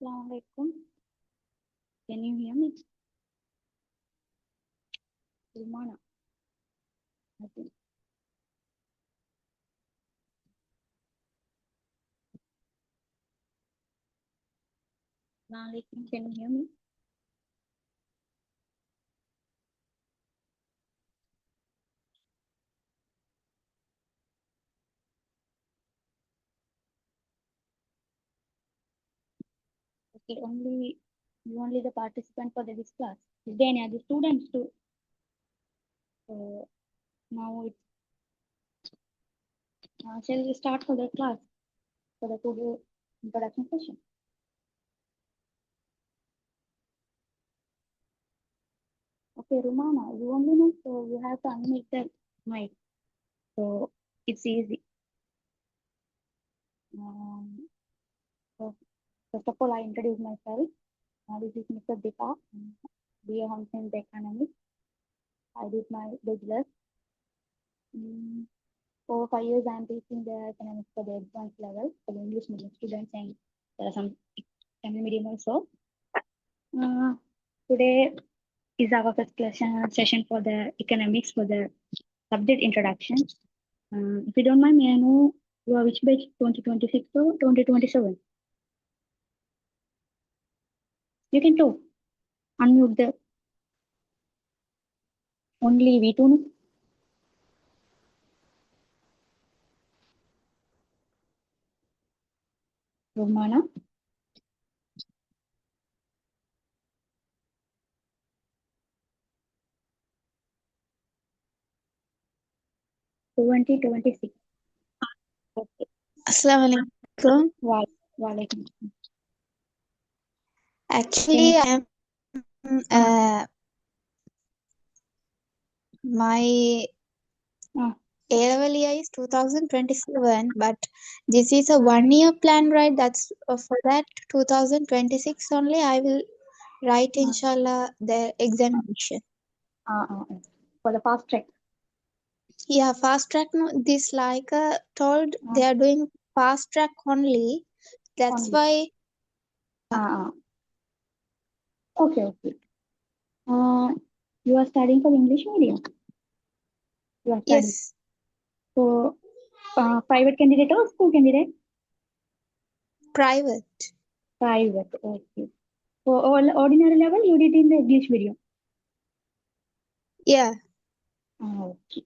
Assalamualaikum. Can you hear me? Rumana. I think. Assalamualaikum. Can you hear me? Okay, only the participant for this class. Is there any other students too? So now it's shall we start for the class for the today introduction session? Okay, Rumana, you only know, so you have to unmute the mic. So it's easy. So first of all, I introduce myself. This is Mr. Dika, BA Housing Economics. I did my bachelor's. For 5 years, I am teaching the economics for the advanced level for the English medium students, and there are some Tamil medium also. Today is our first session for the economics for the subject introduction. If you don't mind, may I know you are which batch, 2026 or 2027? You can talk. Unmute the only V2. No? Romana. Okay. Assalamualaikum. Walaikum. Actually, I am my A-level year is 2027, but this is a 1-year plan, right? That's for that 2026 only. I will write, inshallah, the examination. For the fast track. Yeah, fast track. No, this like told they are doing fast track only. That's why. Okay. You are studying for English medium. You are studying. Yes. So, private candidate or school candidate? Private. Private. Okay. For all ordinary level, you did in the English medium. Yeah. Okay.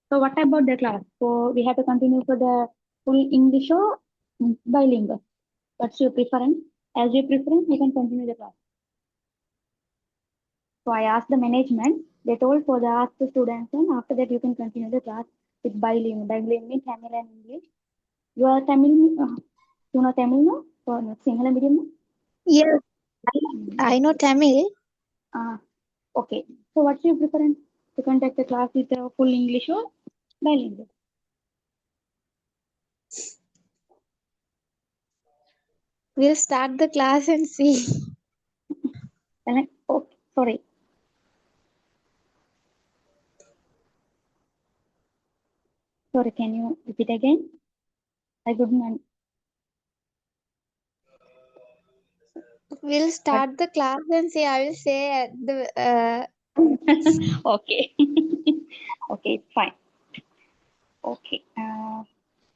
So, what about the class? So, we have to continue for the full English or bilingual. What's your preference? As your preference, you can continue the class. So, I asked the management. They told for the ask the students, and after that, you can continue the class with bilingual. Bilingual means Tamil and English. You are Tamil. You know Tamil, no? For Sinhala medium, no? Yes. I know Tamil. Okay. So, what's your preference to conduct the class with full English or bilingual? We'll start the class and see. Oh, sorry. Sorry, can you repeat again? I couldn't. We'll start the class and see. I will say at the. Okay. Okay, fine. Okay.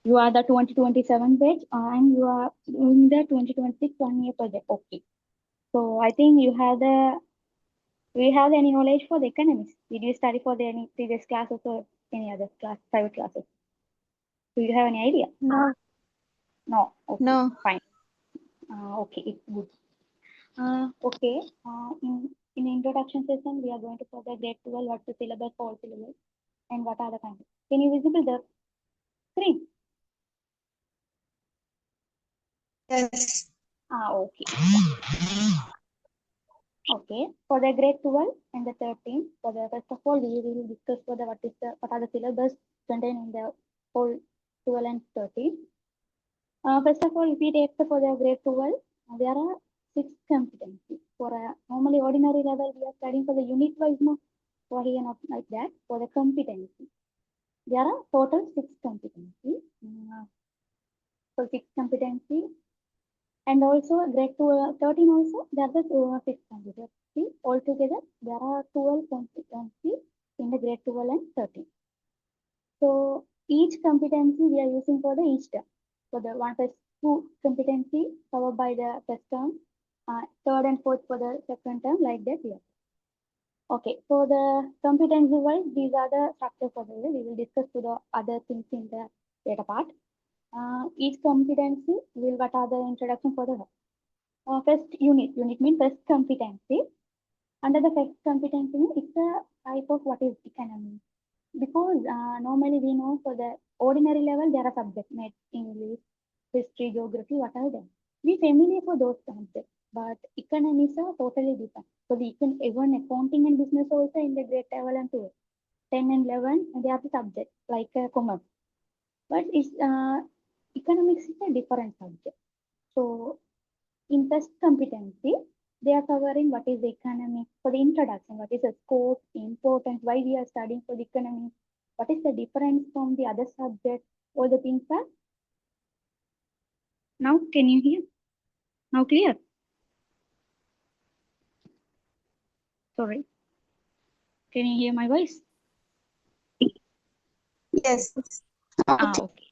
You are the 2027 batch and you are in the 2026 1-year project. Okay. So I think you have the. Do you have any knowledge for the economics? Did you study for any previous classes or any other class, private classes? Do you have any idea? No. No. Okay. No. Fine. Okay, it's good. Okay. In introduction session, we are going to cover grade 12, what's the syllabus, all syllabus, and what are the kinds. Can you visible the screen? Yes. Okay. Okay. For the grade 12 and the 13, for the first of all, we will discuss for the what are the syllabus contained in the whole 12 and 13. First of all, if we take for the grade 12, there are 6 competencies. For a normally ordinary level, we are studying for the unit wise, no, for here not like that. For the competency, there are total 6 competencies. So 6 competency. And also grade 13 also, there are the 6 competencies. See, altogether, there are 12 competencies in the grade 12 and 13. So each competency we are using for the each term. So the one first two competency covered by the first term, third and fourth for the second term, like that here. Okay, so the competency wise, these are the structures for the year. We will discuss to the other things in the later part. Each competency will what are the introduction for the first unit. Unit means first competency. Under the first competency, it's a type of what is economy. Because normally we know for the ordinary level there are subjects, math, English, history, geography, whatever them. We familiar for those subjects, but economics are totally different. So we can even accounting and business also in the grade level and 2, 10 and 11, they are the subjects like commerce. But it's economics is a different subject. So in first competency, they are covering what is the economics for the introduction, what is the scope, importance, why we are studying for the economics, what is the difference from the other subjects, all the things are. Now, can you hear? Now clear? Sorry. Can you hear my voice? Yes. Okay.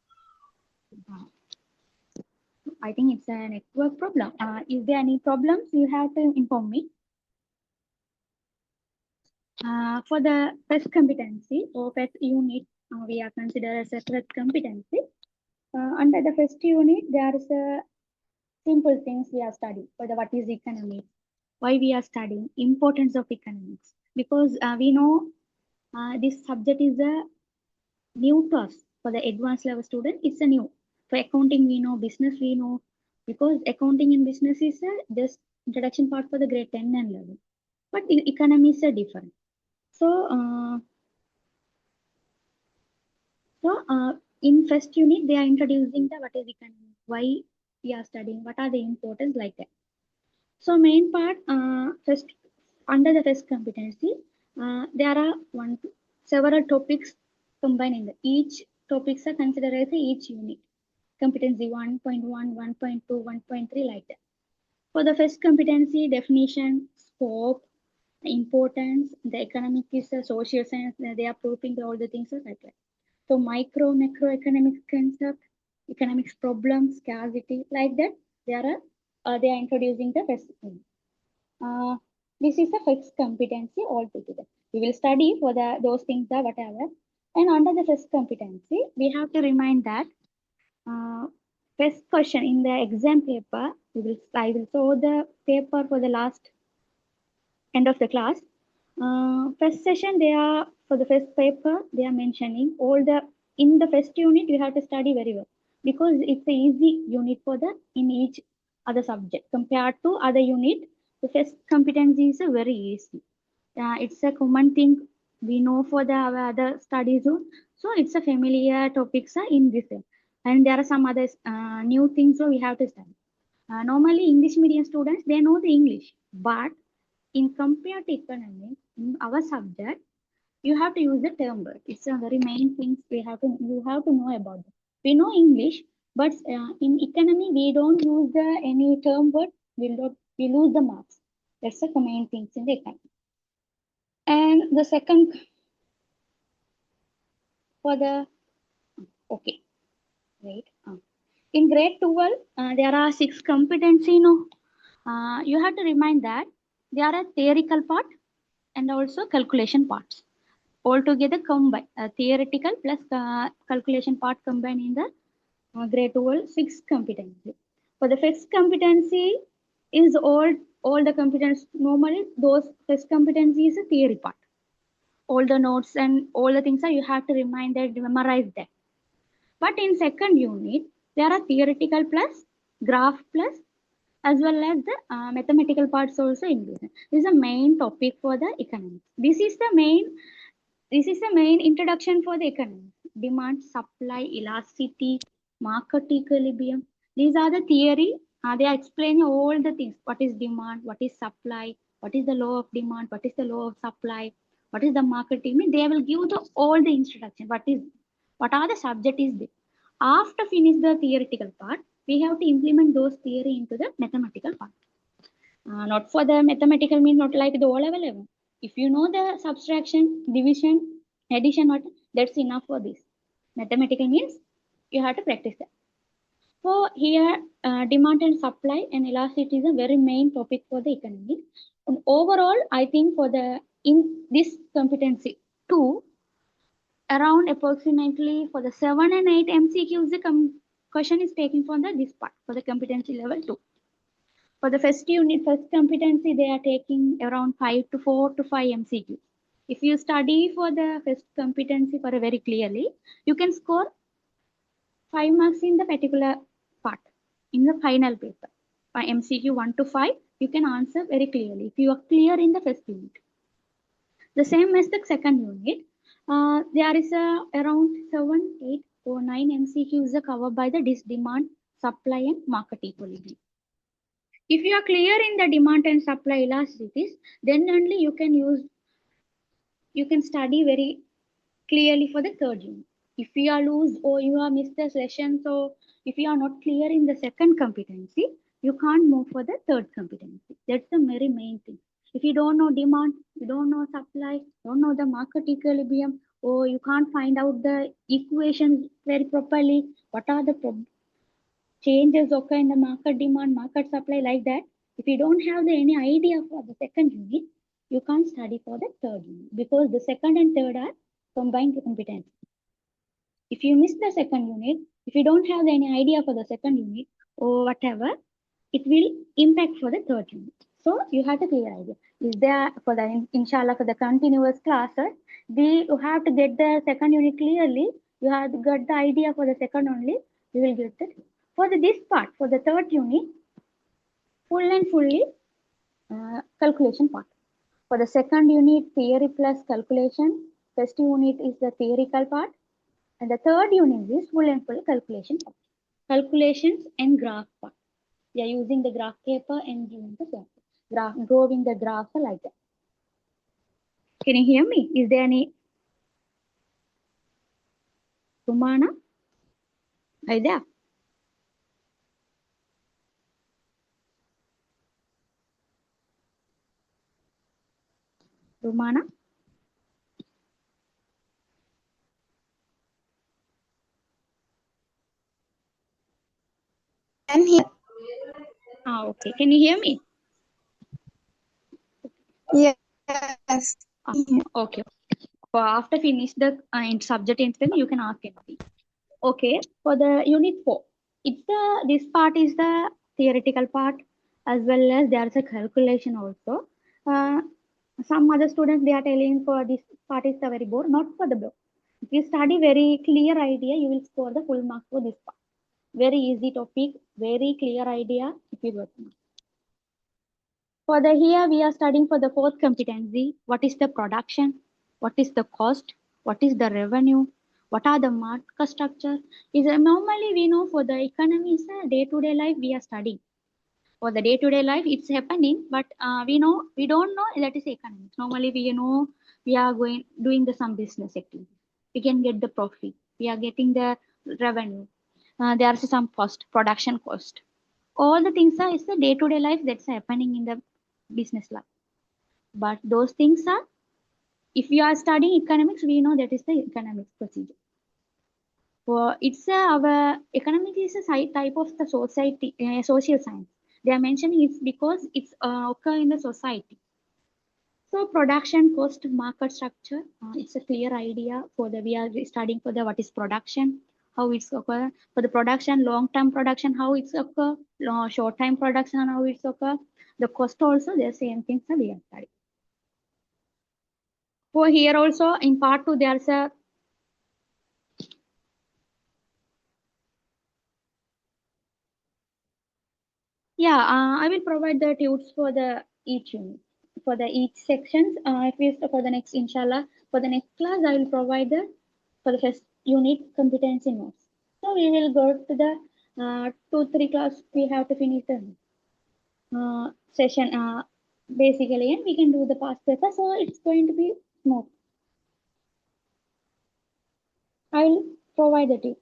I think it's a network problem. Is there any problems? You have to inform me. For the first competency or first unit, we are considered as a first competency. Under the first unit, there is a simple things we are studying for the what is economics, why we are studying, importance of economics. Because we know this subject is a new to us. For the advanced level student, it's a new. For accounting, we know, business we know, because accounting and business is just introduction part for the grade 10 and 11. But economics are different. So, in first unit, they are introducing the what is economics, why we are studying, what are the importance like that. So main part, first under the first competency, there are several topics combined in the each topics are considered as each unit. Competency 1.1, 1.2, 1.3 like that. For the first competency, definition, scope, importance, the economic is a social science, they are proving all the things like that. So macroeconomics concept, economics problems, scarcity, like that. They are introducing the first thing. This is the first competency altogether. We will study for those things are whatever. And under the first competency, we have to remind that first question in the exam paper, I will show the paper for the last end of the class. First session, they are for the first paper, they are mentioning all the in the first unit you have to study very well because it's an easy unit for the in each other subject compared to other unit. The first competency is very easy. It's a common thing we know for the our other studies. So it's a familiar topics in this, and there are some other new things so we have to study. Normally English medium students they know the English, but in compared to economics, in our subject, you have to use the term word. It's a very main thing you have to know about it. We know English, but in economy we don't use the any term word. We lose the marks. That's the main things in the economy. And the second for the okay, wait. In grade 12, there are 6 competency. You have to remind that there are a theoretical part and also calculation parts. Altogether combined, theoretical plus calculation part combined in the grade 12 6 competency. For the first competency is all the competence normally those first competency is a theory part. All the notes and all the things are you have to remind that memorize that. But in second unit there are theoretical plus graph plus as well as the mathematical parts also included. This is the main topic for the economics. This is the main introduction for the economy. Demand, supply, elasticity, market equilibrium. These are the theory. They are explaining all the things. What is demand? What is supply? What is the law of demand? What is the law of supply? What is the market equilibrium? They will give all the introduction. What are the subject is this? After finish the theoretical part, we have to implement those theory into the mathematical part. Not for the mathematical means not like the O-level level. If you know the subtraction, division, addition, what, that's enough for this. Mathematical means you have to practice that. So here, demand and supply and elasticity is a very main topic for the economy. And overall, I think for the in this competency 2, around approximately for the 7 and 8 MCQs, the question is taken from this part for the competency level 2. For the first unit, first competency, they are taking around 4 to 5 MCQ. If you study for the first competency for a very clearly, you can score 5 marks in the particular part in the final paper. By MCQ 1 to 5, you can answer very clearly if you are clear in the first unit. The same as the second unit, there is around 7, 8 or 9 MCQs are covered by the demand, supply and market equilibrium. If you are clear in the demand and supply elasticities, then only you can study very clearly for the third unit. If you are loose or you are missed the session, so if you are not clear in the second competency, you can't move for the third competency. That's the very main thing. If you don't know demand, you don't know supply, don't know the market equilibrium, or you can't find out the equations very properly, what are the changes occur in the market demand, market supply, like that. If you don't have any idea for the second unit, you can't study for the third unit because the second and third are combined competence. If you miss the second unit, if you don't have any idea for the second unit or whatever, it will impact for the third unit. So you have to clear idea. Is there for the inshallah for the continuous classes, you have to get the second unit clearly. You have to get the idea for the second only. You will get it. For this part, for the third unit, full and fully calculation part. For the second unit, theory plus calculation. First unit is the theoretical part. And the third unit is full and full calculation part. Calculations and graph part. We are using the graph paper and giving the graph, drawing the graph like that. Can you hear me? Is there any? Rumana? Are you there? Rumana? And here, Okay. Can you hear me? yes. Okay. For after finish the subject instance, you can ask anything. Okay. For the unit 4, this part is the theoretical part as well as there is a calculation also. Some other students they are telling for this part is the very bored, not for the board. If you study very clear idea, you will score the full mark for this part. Very easy topic, very clear idea if you work. For the here we are studying for the fourth competency. What is the production? What is the cost? What is the revenue? What are the market structure? Is normally we know for the economy is a day-to-day life we are studying. For the day-to-day life it's happening, but we don't know that is economics. Normally we know we are doing some business activity. We can get the profit. We are getting the revenue. There is some cost, production cost. All the things is the day-to-day life that's happening in the business life. But those things are, if you are studying economics, we know that is the economics procedure. For it's our economics is a type of the society, social science. They are mentioning it's because it's occur in the society. So production cost market structure, it's a clear idea for the we are studying for the what is production, how it's occur for the production, long-term production, how it's occur, short-time production, how it's occur. The cost also the same things that we are studying. For here also in part 2 there's a I will provide the tudes for the each unit. For the each sections, if we for the next inshallah, for the next class, I will provide the for the first unit competency notes. So we will go to the 2-3 class. We have to finish the session basically, and we can do the past paper. So it's going to be smooth. I will provide the tip.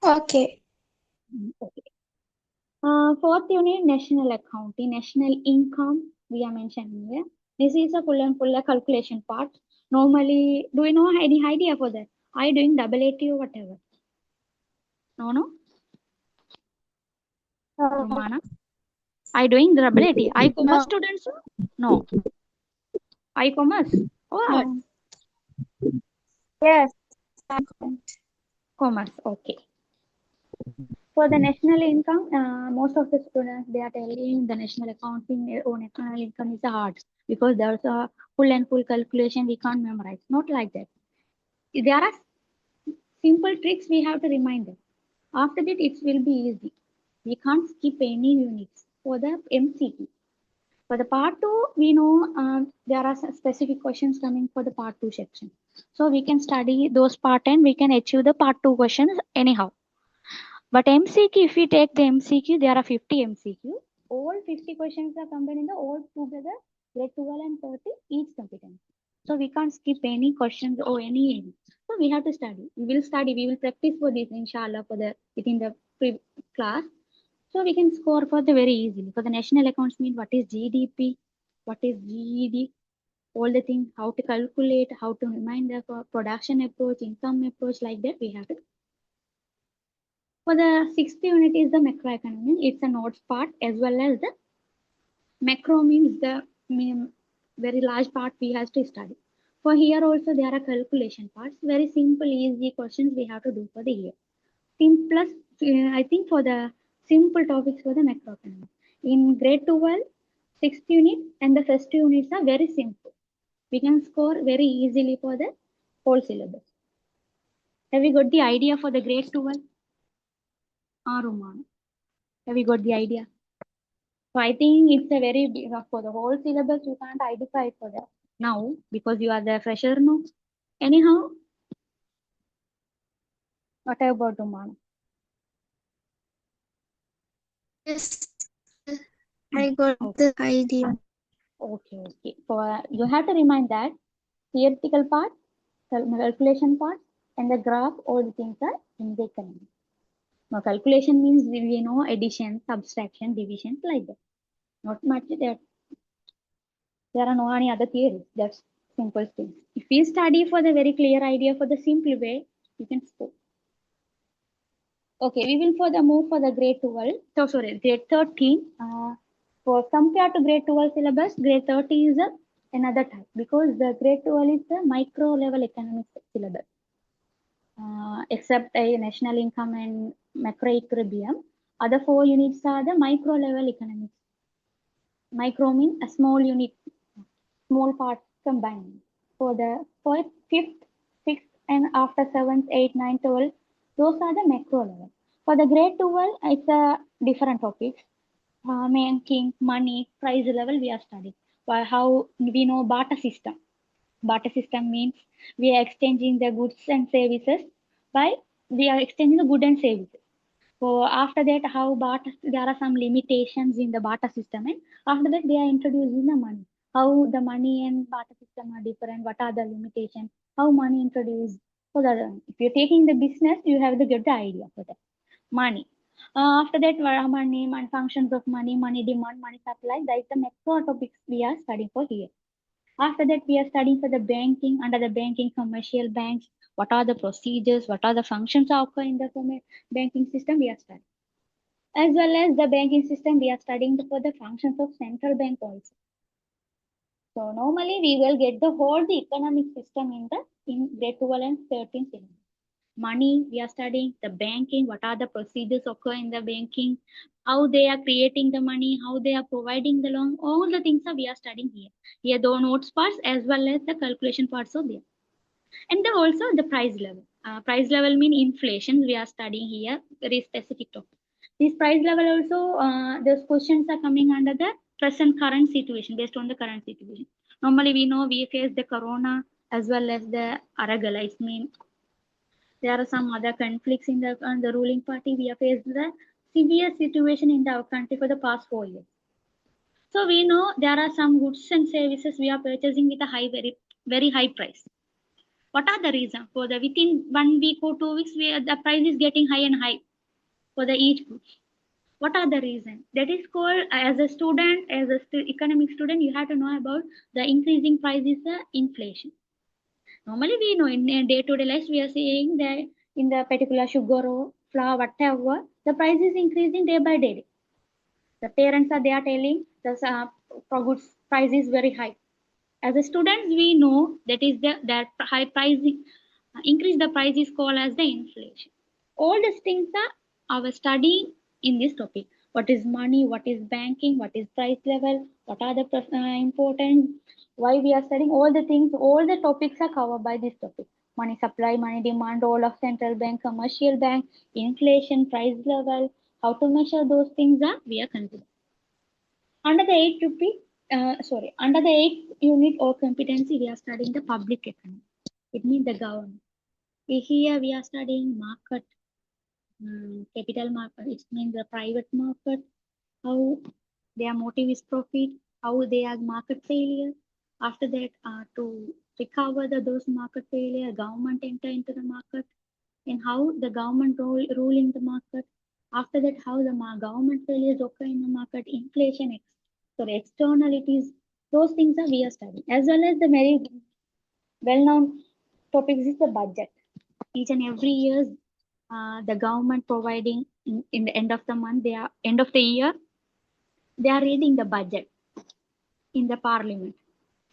Okay. Okay. Fourth unit, national accounting, national income, we are mentioning here. This is a full and full calculation part. Normally, do you know any idea for that? Are you doing double AT or whatever? No? Romana? Are you doing double AT? Are you commerce No. students? No. Are you commerce? Oh, Yes. commerce. Okay. For the national income, most of the students, they are telling the national accounting or national income is hard because there's a full and full calculation we can't memorize. Not like that. There are simple tricks we have to remind them. After that, it will be easy. We can't skip any units for the MCQ. For the part 2, we know there are some specific questions coming for the part 2 section. So we can study those part and we can achieve the part 2 questions anyhow. But MCQ, if we take the MCQ, there are 50 MCQ. All 50 questions are combined in the all together, grade 12 and 30, each competency. So we can't skip any questions or any. So we have to study. We will study. We will practice for this, inshallah, for the within the class. So we can score for the very easily. For the national accounts, mean what is GDP, what is GED, all the things, how to calculate, how to remind the production approach, income approach, like that we have to. For the sixth unit is the macroeconomy. It's a notes part as well as the macro means the very large part we have to study. For here also there are calculation parts. Very simple, easy questions we have to do for the year. Plus, I think for the simple topics for the macroeconomy. In grade 12, sixth unit and the first units are very simple. We can score very easily for the whole syllabus. Have we got the idea for the grade 12? Romana. Have you got the idea? So I think it's a very big for the whole syllabus. You can't identify for that now because you are the fresher now. Anyhow, what about Romana? Yes. I got the idea. Okay. For you have to remind that theoretical part, calculation part, and the graph, all the things are in the economy. Now, calculation means we know addition, subtraction, division, like that. Not much that there are no any other theories. That's simple things. If we study for the very clear idea for the simple way, you can score. Okay, we will for the move for the grade 12. So sorry, grade 13. For compared to grade 12 syllabus, grade 30 is another type because the grade 12 is the micro level economics syllabus. Except a national income and macroequilibrium, other 4 units are the micro level economics. Micro means a small unit, small part combined. For the fourth, fifth, sixth, and after 7th, 8th, 9th, 12th, those are the macro level. For the grade 12, it's a different topics. Banking, money, price level we are studying. How we know barter system. Barter system means we are exchanging the goods and services we are exchanging the good and services. So after that, how barter, there are some limitations in the barter system, and after that they are introducing the money. How the money and barter system are different? What are the limitations? How money introduced? So that if you're taking the business, you have to get the idea for that. Money. After that, what are money, functions of money, money demand, money supply. That is the macro topics we are studying for here. After that, we are studying for the banking, under the banking, commercial banks. What are the procedures? What are the functions occur in the banking system? We are studying. As well as the banking system, we are studying for the functions of central bank also. So normally we will get the whole the economic system in grade 12 and 13 syllabus. Money, we are studying the banking, what are the procedures occur in the banking, how they are creating the money, how they are providing the loan, all the things we are studying here. Here the notes parts as well as the calculation parts are there. And then also the price level. Price level mean inflation we are studying here, very specific topic. This price level also, those questions are coming under the present current situation, based on the current situation. Normally we know we face the corona as well as the Aragal. I mean, there are some other conflicts in the ruling party. We have faced the severe situation in our country for the past 4 years. So we know there are some goods and services we are purchasing with a very high price. What are the reasons? For the within 1 week or 2 weeks, the price is getting high and high for the each goods. What are the reasons? That is called, as a student, as a economic student, you have to know about the increasing price is the inflation. Normally, we know in day-to-day life, we are saying that in the particular sugar or flour, whatever, the price is increasing day by day. The parents are there telling the goods price is very high. As a students, we know that is that high pricing increase the price is called as the inflation. All these things are our study in this topic. What is money? What is banking? What is price level? What are the important? Why we are studying all the things? All the topics are covered by this topic. Money supply, money demand, role of central bank, commercial bank, inflation, price level, how to measure those things are we are considering. Under the 8th unit or competency, we are studying the public economy. It means the government. Here we are studying market, capital market. It means the private market, how their motive is profit, how they are market failure. After that, to recover those market failure, government enter into the market, and how the government rule in the market. After that, how the government failures occur in the market, inflation, externalities, those things are we are studying. As well as the very well-known topics is the budget. Each and every year, the government providing in the end of the month, end of the year, they are reading the budget in the parliament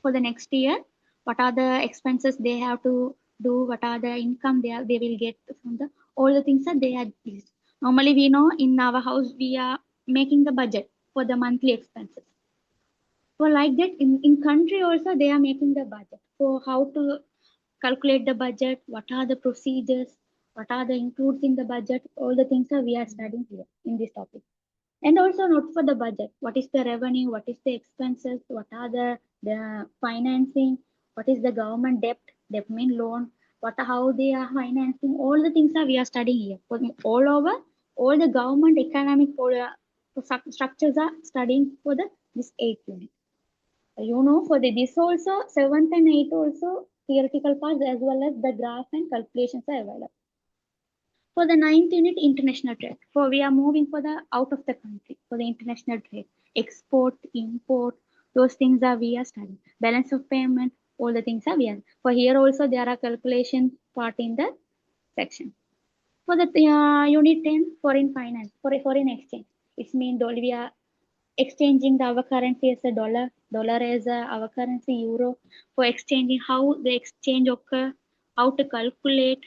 for the next year. What are the expenses they have to do? What are the income they will get from the all the things that they are used. Normally, we know in our house we are making the budget for the monthly expenses. So like that, in country also they are making the budget. So how to calculate the budget? What are the procedures? What are the includes in the budget? All the things that we are studying here in this topic. And also not for the budget. What is the revenue? What is the expenses? What are the financing? What is the government debt? Debt mean loan. How they are financing? All the things that we are studying here. For all over, all the government economic structures are studying for this 8th unit. For this also 7th and 8th also theoretical parts as well as the graph and calculations are available. For the 9th unit, international trade. For we are moving for the out of the country for the international trade, export, import, those things are we are studying. Balance of payment, all the things are we are. For here also there are calculation part in the section. For the unit 10, foreign finance, for a foreign exchange, it means we are exchanging our currency as a dollar as our currency euro. For exchanging, how the exchange occur, how to calculate,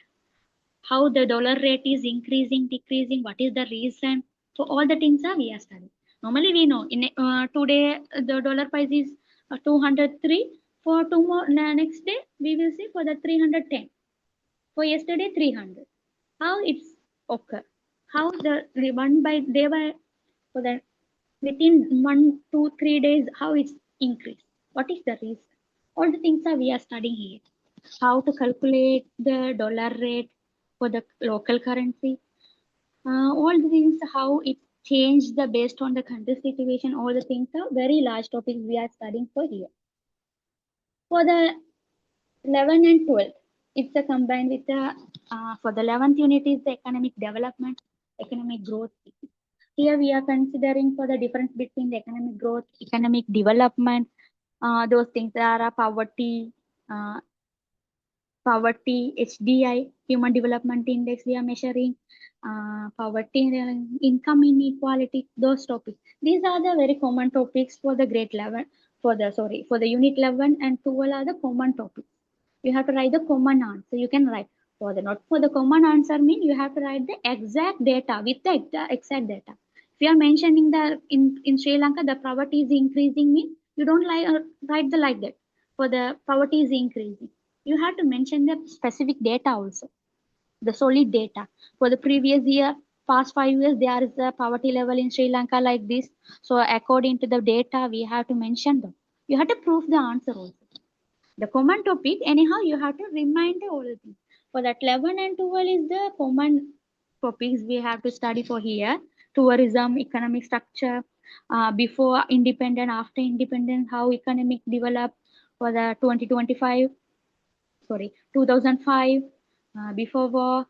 how the dollar rate is increasing, decreasing, what is the reason. So all the things are we are studying. Normally we know in today the dollar price is 203. For tomorrow next day we will see for the 310. For yesterday 300. How it's occur? How the one by day by for the within 1, 2, 3 days how it's increased? What is the reason? All the things are we are studying here. How to calculate the dollar rate for the local currency. All the things, how it changed based on the country situation, all the things are very large topics we are studying for here. For the 11 and 12, it's a combined with the, for the 11th unit is the economic development, economic growth. Here we are considering for the difference between the economic growth, economic development, those things are poverty, HDI, Human Development Index, we are measuring poverty, income inequality, those topics. These are the very common topics for the grade 11, for the unit 11 and 12 are the common topics. You have to write the common answer. You can write not for the common answer mean you have to write the exact data with the exact data. If you are mentioning the in Sri Lanka the poverty is increasing mean you don't write the like that. For the poverty is increasing, you have to mention the specific data also, the solid data. For the previous year, past 5 years, there is a poverty level in Sri Lanka like this. So according to the data, we have to mention them. You have to prove the answer also. The common topic, anyhow, you have to remind all the things. For that 11 and 12 is the common topics we have to study for here. Tourism, economic structure, before independence, after independence, how economic develop for the 2025. sorry, 2005, before war,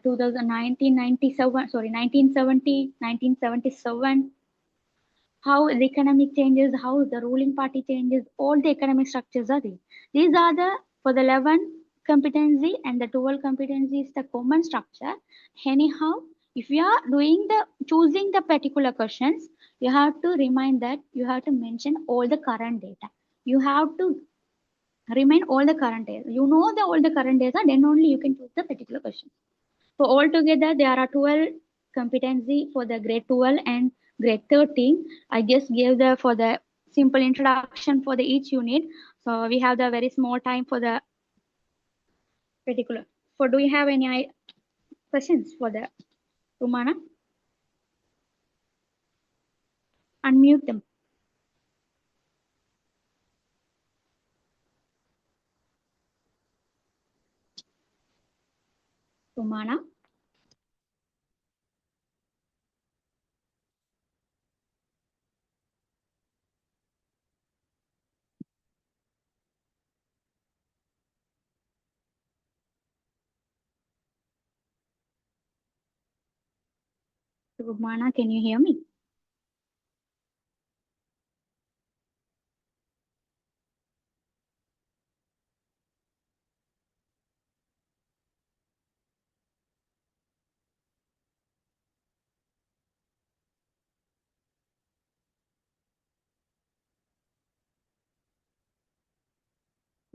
2019, 97, sorry, 1970, 1977, how the economic changes, how the ruling party changes, all the economic structures are there. These are the, for the 11 competency and the 12 competency is the common structure. Anyhow, if you are doing the, choosing the particular questions, you have to remind that you have to mention all the current data. You have to remain all the current data. You know the all the current data, then only you can choose the particular question. So altogether, there are 12 competency for the grade 12 and grade 13. I just gave the for the simple introduction for the each unit. So we have the very small time for the particular. For do you have any questions for the Rumana? Unmute them. Rumana. Rumana, can you hear me?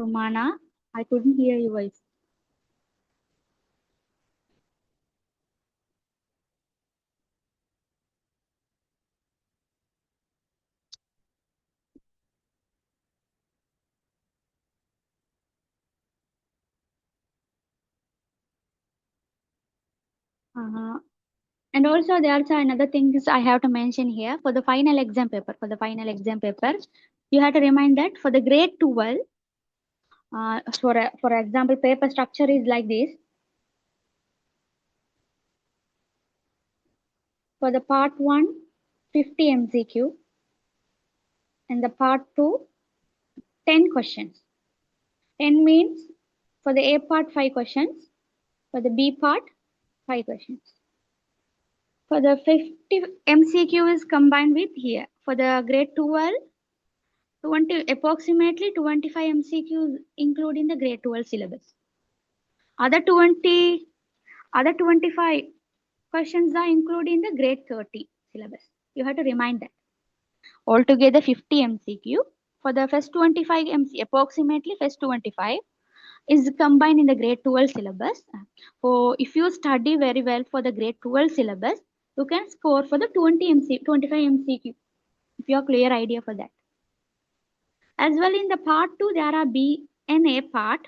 Rumana, I couldn't hear your voice. And also there's another thing is I have to mention here for the final exam paper. For the final exam paper, you have to remind that for the grade 12, for example, paper structure is like this. For the part 1, 50 MCQ, and the part 2, 10 questions. 10 means for the A part 5 questions, for the B part 5 questions. For the 50 MCQ is combined with here. For the grade 12, approximately 25 MCQs including the grade 12 syllabus. Other 25 questions are included in the grade 30 syllabus. You have to remind that. Altogether 50 MCQ. For the first 25 MC, approximately first 25 is combined in the grade 12 syllabus. So if you study very well for the grade 12 syllabus, you can score for the 25 MCQ. If you have clear idea for that. As well in the part 2, there are B and A part.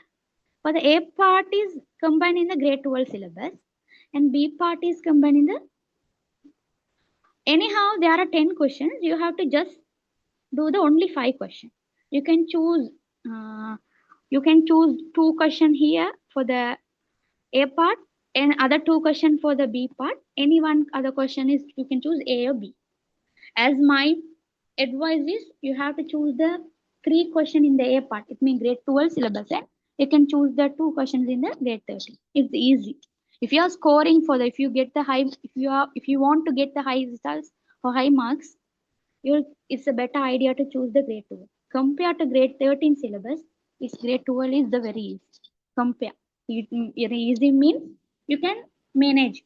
For the A part is combined in the grade 12 syllabus and B part is combined in the, anyhow there are 10 questions. You have to just do the only 5 questions. You can choose 2 questions here for the A part and other 2 questions for the B part. Any one other question is you can choose A or B. As my advice is you have to choose the 3 questions in the A part. It means grade 12 syllabus. You can choose the 2 questions in the grade 30. It's easy. If you are scoring for the, if you get the high, if you want to get the high results or high marks, it's a better idea to choose the grade 12. Compared to grade 13 syllabus, its grade 12 is the very easy. Compare. Easy means you can manage.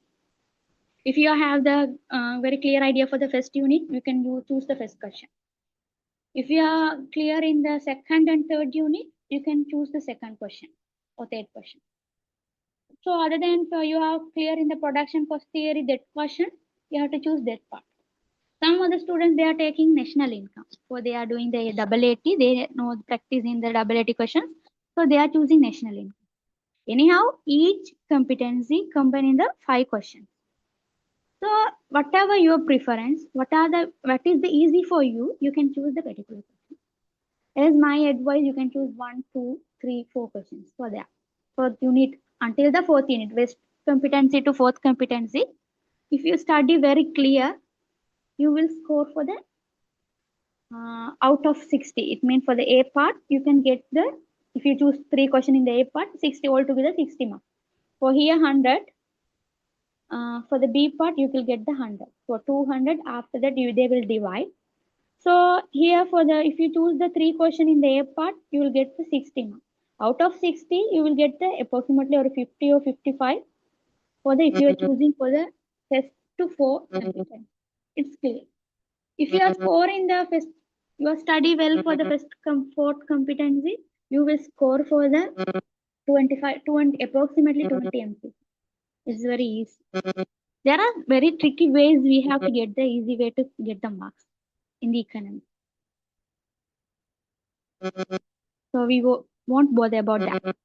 If you have the very clear idea for the first unit, you can choose the first question. If you are clear in the second and third unit, you can choose the second question or third question. So other than you are clear in the production cost theory, that question, you have to choose that part. Some of the students, they are taking national income. So they are doing the double AT, they know practice in the double AT questions. So they are choosing national income. Anyhow, each competency combined in the 5 questions. So whatever your preference, what is the easy for you, you can choose the particular question. As my advice, you can choose 1, 2, 3, 4 questions for that. For unit until the 4th unit, best competency to 4th competency. If you study very clear, you will score for the out of 60. It means for the A part, you can get the If you choose 3 questions in the A part, 60 altogether 60 marks. For here 100. For the B part, you will get the 100. For 200, after that they will divide. So here for the, if you choose the 3 question in the A part, you will get the 60 marks. Out of 60, you will get the approximately or 50 or 55 for the, if you are choosing for the first to 4 competence. It's clear. If you are scoring the first, you are study well for the first 4th competency, you will score for the 25, 20, approximately 20 MC. It's very easy. There are very tricky ways we have to get the easy way to get the marks in the economy. So we won't bother about that.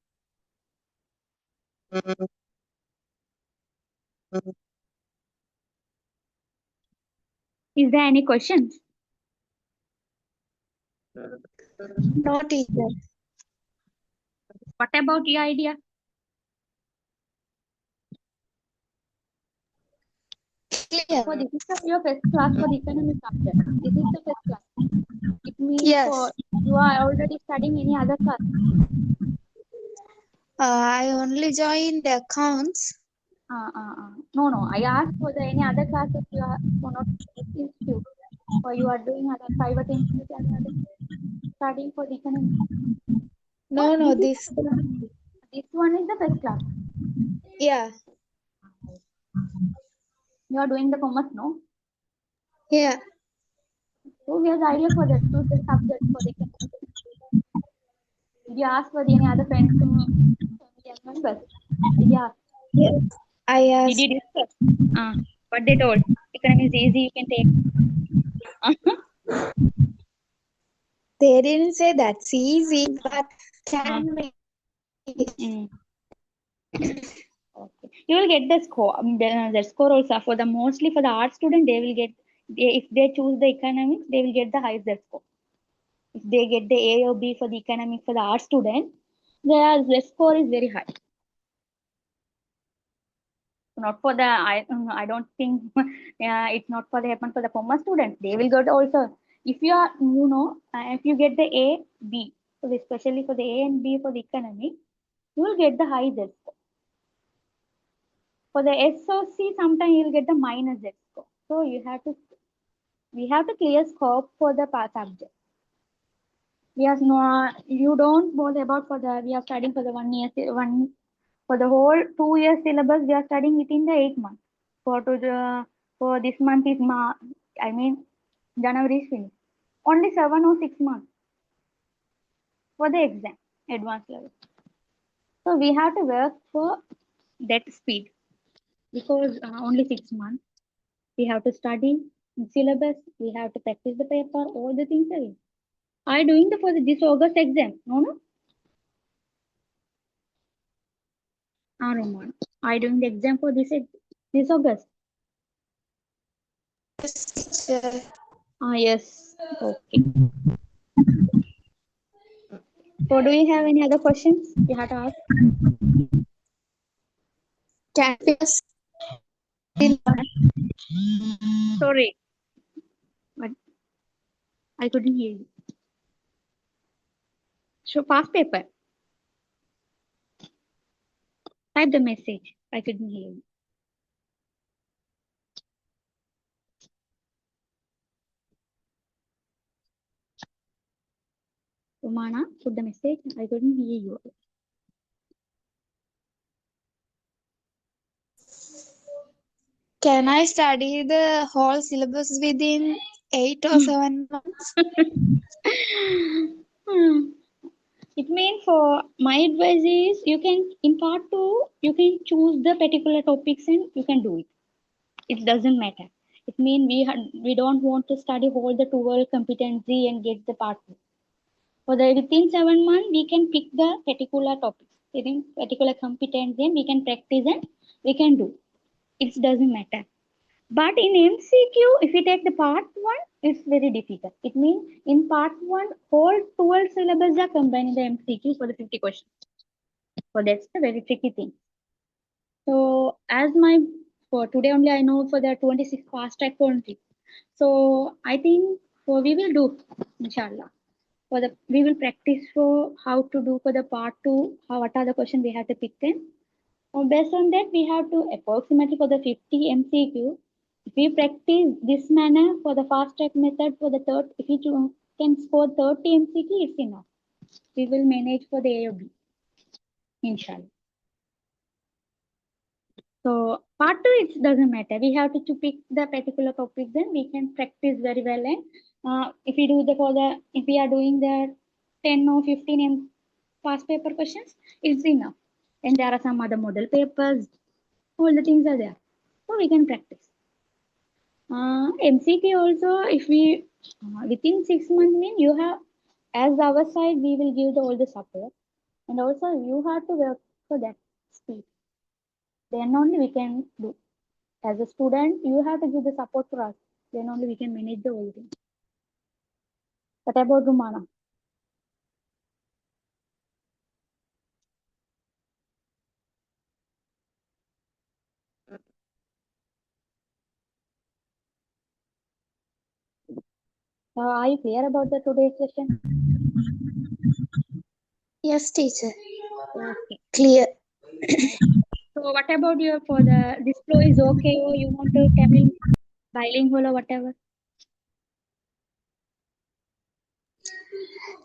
Is there any questions? No, teacher. What about your idea? Clear. So this is your first class for the economic subject. This is the first class. It means Yes. for you are already studying any other class. I only joined the accounts. No. I asked for the any other classes you are for not institute, or you are doing other private institute and other studying for the economic. No, no, This one is the first class. Yeah. You are doing the commerce, no? Yeah. So we have the idea for that. Choose the subject for the economic. Did you ask for any other friends to family members? Did you ask? Yes. I Did asked. you discuss? What they told? Economy is easy, you can take. They didn't say that's easy, but can we? Okay. You will get the score. The score also for the mostly for the art student, they will get, if they choose the economics, they will get the highest score. If they get the A or B for the economics for the art student, the score is very high. Not for the, I don't think it's not for the happen for the commerce students. They will get also. If you are, if you get the A, B, so especially for the A and B for the economics, you will get the highest score. For the SOC, sometimes you will get the minus Z score. So we have to clear scope for the subject. We are no, you don't bother about for the, we are studying for the 1 year, for the whole 2 year syllabus, we are studying within the 8 months. For this month is January is finished. Only 7 or 6 months for the exam, advanced level. So we have to work for that speed because only 6 months. We have to study syllabus. We have to practice the paper. All the things are. I doing for this August exam. No. Roman. I doing the exam for this August. Yes, teacher. Yes. Okay. So do you have any other questions you have to ask? Can we just Sorry, but I couldn't hear you. So past paper. Type the message. I couldn't hear you. Romana, put the message. I couldn't hear you. Can I study the whole syllabus within 8 or 7 months? It means for my advice is you can in part 2 you can choose the particular topics and you can do it. It doesn't matter. It means we don't want to study whole the 12 competency and get the part 2. For the within 7 months we can pick the particular topics within particular competency and we can practice and we can do. It doesn't matter. But in MCQ, if you take the part 1, it's very difficult. It means in part 1, whole 12 syllabus are combined in the MCQ for the 50 questions. So that's the very tricky thing. So as for today only I know for the 26 fast track only. So I think we will do, inshallah. we will practice for how to do for the part 2, what are the questions we have to pick in. Based on that, we have to approximately for the 50 MCQ. If we practice this manner for the fast track method for the third, if we can score 30 MCQ, it's enough. We will manage for the A or B, inshallah. So part 2, it doesn't matter. We have to pick the particular topic, then we can practice very well. And if we do if we are doing the 10 or 15 past paper questions, it's enough. And there are some other model papers, all the things are there. So we can practice. MCQ also, if we within 6 months, mean you have, as our side, we will give all the support. And also you have to work for that speed. Then only we can do. As a student, you have to give the support for us. Then only we can manage the whole thing. What about Rumana? Are you clear about the today's session? Yes, teacher. Okay. Clear. So what about your for the this flow is okay, or you want to Tamil bilingual or whatever?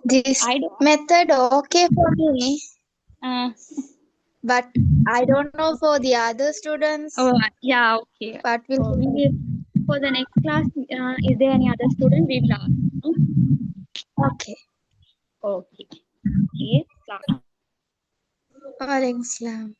This I don't. method okay for me, Uh, but I don't know for the other students. oh yeah, okay. But So we will for the next class. Is there any other student? We will ask. No? Okay. Okay. Okay. Class. Waalaikumsalam.